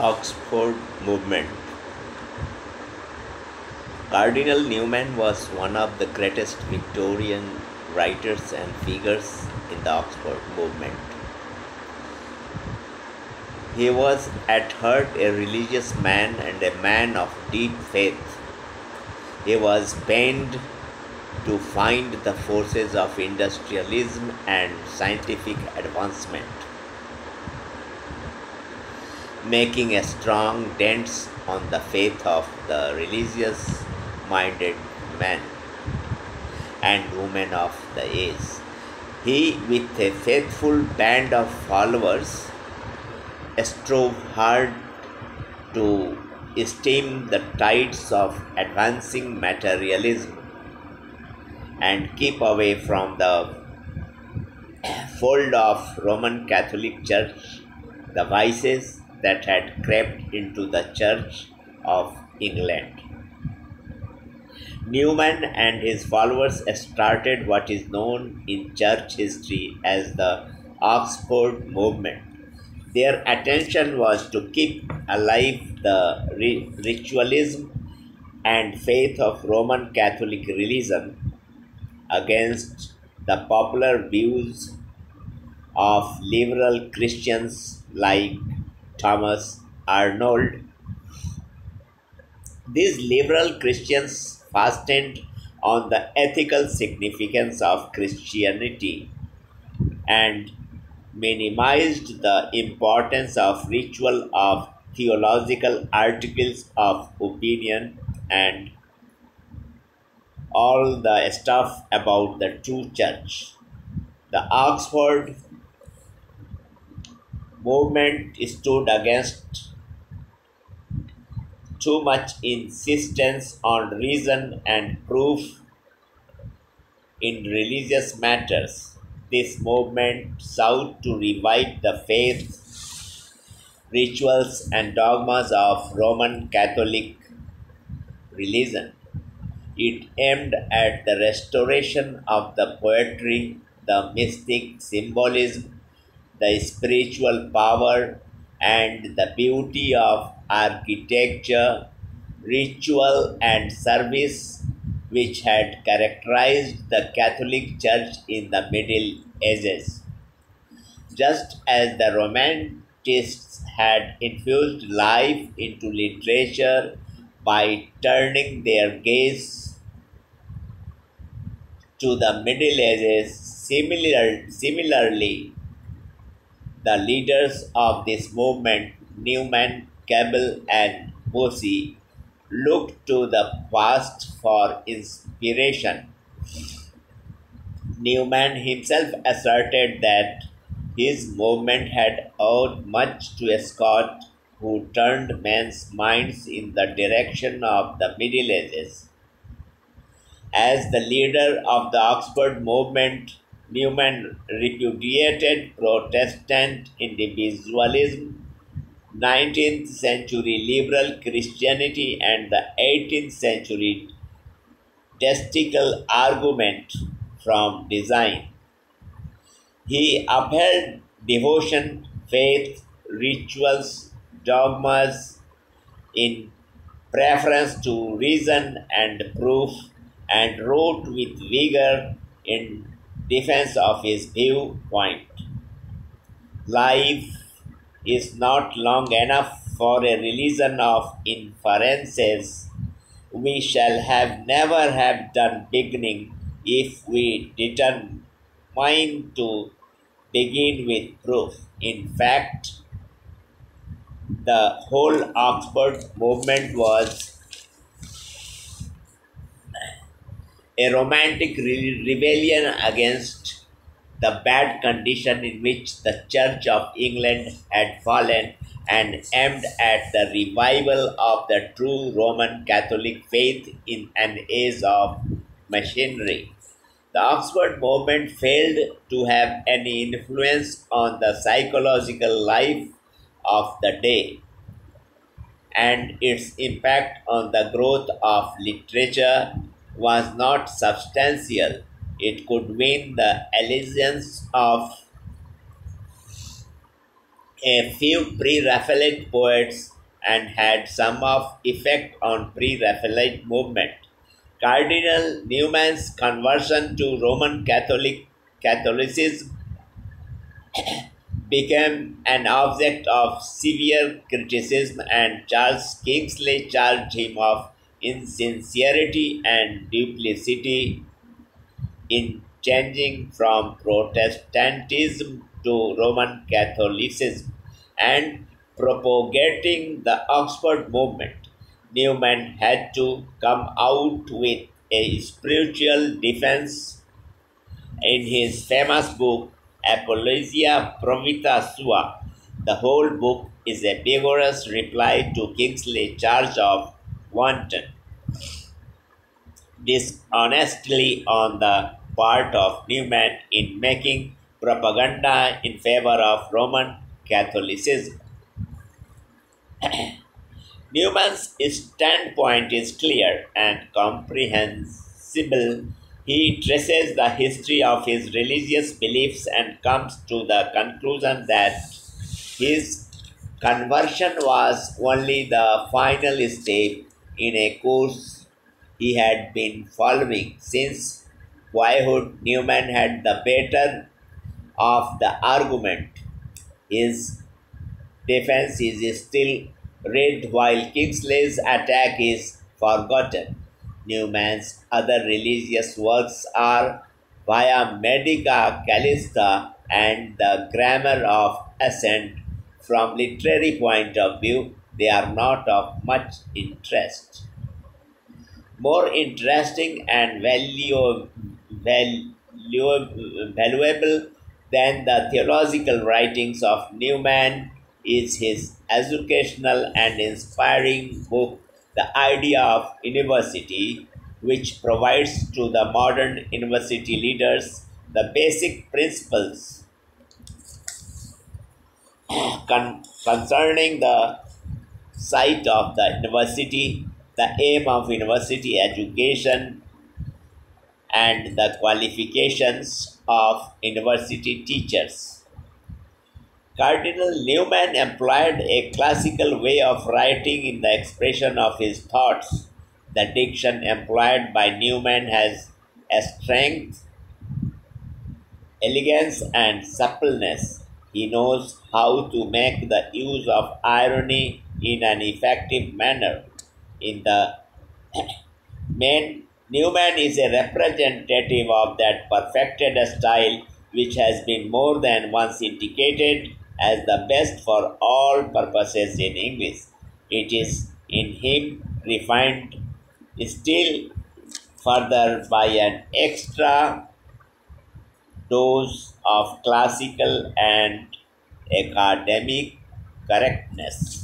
Oxford movement. Cardinal Newman was one of the greatest Victorian writers and figures in the Oxford movement. He was at heart a religious man and a man of deep faith. He was pained to find the forces of industrialism and scientific advancement, making a strong dent on the faith of the religious minded men and women of the age. He, with a faithful band of followers, strove hard to stem the tides of advancing materialism and keep away from the fold of Roman Catholic Church the vices that had crept into the Church of England. Newman and his followers started what is known in church history as the Oxford movement. Their attention was to keep alive the ritualism and faith of Roman Catholic religion against the popular views of liberal Christians like Thomas Arnold. These liberal Christians fastened on the ethical significance of Christianity and minimized the importance of ritual of theological articles of opinion and all the stuff about the true church. The Oxford movement stood against too much insistence on reason and proof in religious matters. This movement sought to revive the faith, rituals, and dogmas of Roman Catholic religion. It aimed at the restoration of the poetry, the mystic symbolism, the spiritual power, and the beauty of architecture, ritual, and service which had characterized the Catholic Church in the Middle Ages. Just as the Romanists had infused life into literature by turning their gaze to the Middle Ages, similarly, the leaders of this movement, Newman, Cabell, and Bossy, looked to the past for inspiration. Newman himself asserted that his movement had owed much to Scott, who turned men's minds in the direction of the Middle Ages. As the leader of the Oxford movement, Newman repudiated Protestant individualism, 19th century liberal Christianity, and the 18th century testicle argument from design. He upheld devotion, faith, rituals, dogmas in preference to reason and proof, and wrote with vigor in defense of his viewpoint. Life is not long enough for a religion of inferences. We shall have never have done beginning if we determine to begin with proof. In fact, the whole Oxford movement was a romantic rebellion against the bad condition in which the Church of England had fallen and aimed at the revival of the true Roman Catholic faith in an age of machinery. The Oxford movement failed to have any influence on the psychological life of the day, and its impact on the growth of literature was not substantial. It could win the allegiance of a few pre-Raphaelite poets and had some of effect on pre-Raphaelite movement. Cardinal Newman's conversion to Roman Catholicism became an object of severe criticism, and Charles Kingsley charged him of insincerity and duplicity in changing from Protestantism to Roman Catholicism and propagating the Oxford movement. Newman had to come out with a spiritual defense in his famous book Apologia Provita Sua. The whole book is a vigorous reply to Kingsley's charge of wanton dishonestly on the part of Newman in making propaganda in favor of Roman Catholicism. Newman's standpoint is clear and comprehensible. He traces the history of his religious beliefs and comes to the conclusion that his conversion was only the final step in a course he had been following since boyhood. Newman had the better of the argument. His defense is still read while Kingsley's attack is forgotten. Newman's other religious works are Via Medica Callista and the Grammar of Assent. From literary point of view, they are not of much interest. More interesting and valuable than the theological writings of Newman is his educational and inspiring book, The Idea of University, which provides to the modern university leaders the basic principles concerning the site of the university, the aim of university education, and the qualifications of university teachers. Cardinal Newman employed a classical way of writing in the expression of his thoughts. The diction employed by Newman has a strength, elegance, and suppleness. He knows how to make the use of irony in an effective manner. In the main, Newman is a representative of that perfected style which has been more than once indicated as the best for all purposes in English. It is in him refined still further by an extra dose of classical and academic correctness.